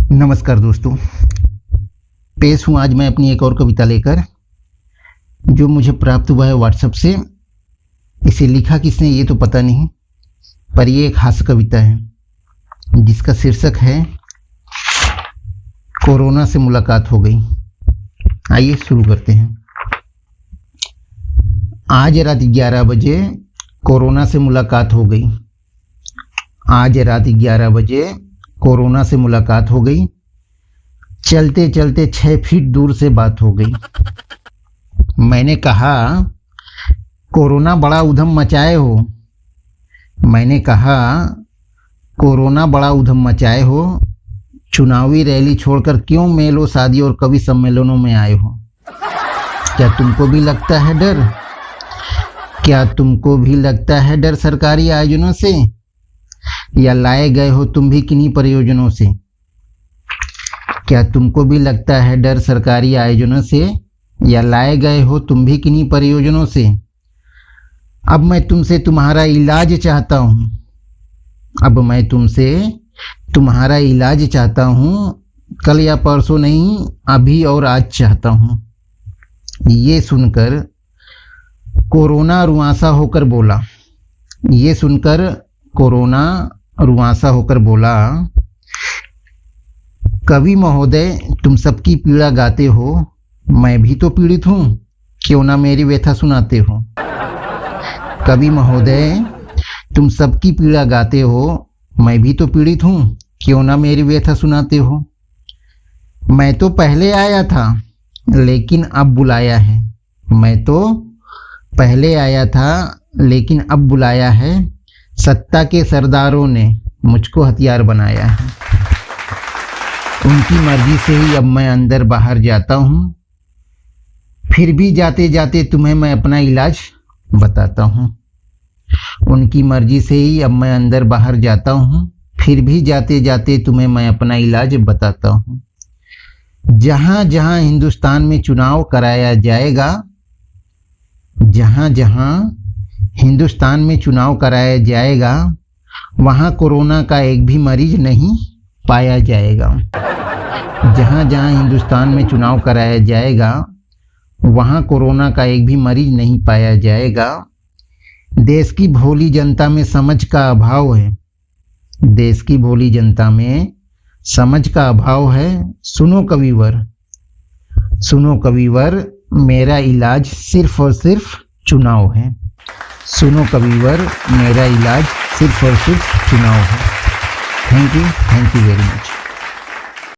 नमस्कार दोस्तों, पेश हूँ आज मैं अपनी एक और कविता लेकर, जो मुझे प्राप्त हुआ है व्हाट्सएप से। इसे लिखा किसने ये तो पता नहीं, पर ये एक हास्य कविता है जिसका शीर्षक है कोरोना से मुलाकात हो गई। आइए शुरू करते हैं। आज रात 11 बजे कोरोना से मुलाकात हो गई। आज रात 11 बजे कोरोना से मुलाकात हो गई। चलते चलते 6 फीट दूर से बात हो गई। मैंने कहा कोरोना बड़ा उधम मचाए हो। मैंने कहा कोरोना बड़ा उधम मचाए हो। चुनावी रैली छोड़कर क्यों मेलों, शादी और कवि सम्मेलनों में आए हो? क्या तुमको भी लगता है डर? क्या तुमको भी लगता है डर सरकारी आयोजनों से? या लाए गए हो तुम भी किन्हीं परियोजनों से? क्या तुमको भी लगता है डर सरकारी आयोजनों से? या लाए गए हो तुम भी किन्हीं परियोजनों से? अब मैं तुमसे तुम्हारा इलाज चाहता हूँ। अब मैं तुमसे तुम्हारा इलाज चाहता हूँ। कल या परसों नहीं, अभी और आज चाहता हूँ। ये सुनकर कोरोना रुआंसा होकर बोला। ये सुनकर कोरोना रुआंसा होकर बोला, कवि महोदय तुम सबकी पीड़ा गाते हो, मैं भी तो पीड़ित हूँ, क्यों ना मेरी व्यथा सुनाते हो? कवि महोदय तुम सबकी पीड़ा गाते हो, मैं भी तो पीड़ित हूँ, क्यों ना मेरी व्यथा सुनाते हो? मैं तो पहले आया था लेकिन अब बुलाया है। मैं तो पहले आया था लेकिन अब बुलाया है। सत्ता के सरदारों ने मुझको हथियार बनाया है। उनकी मर्जी से ही अब मैं अंदर बाहर जाता हूँ। फिर भी जाते जाते तुम्हें मैं अपना इलाज बताता हूँ। उनकी मर्जी से ही अब मैं अंदर बाहर जाता हूँ। फिर भी जाते जाते तुम्हें मैं अपना इलाज बताता हूँ। जहाँ जहाँ हिंदुस्तान में चुनाव कराया जाएगा, जहाँ जहाँ हिंदुस्तान में चुनाव कराया जाएगा, वहाँ कोरोना का एक भी मरीज नहीं पाया जाएगा। जहाँ जहाँ हिंदुस्तान में चुनाव कराया जाएगा, वहाँ कोरोना का एक भी मरीज नहीं पाया जाएगा। देश की भोली जनता में समझ का अभाव है। देश की भोली जनता में समझ का अभाव है। सुनो कविवर, सुनो कविवर, मेरा इलाज सिर्फ और सिर्फ चुनाव है। सुनो कविवर, मेरा इलाज सिर्फ और सिर्फ चुनाव है। Thank you very much.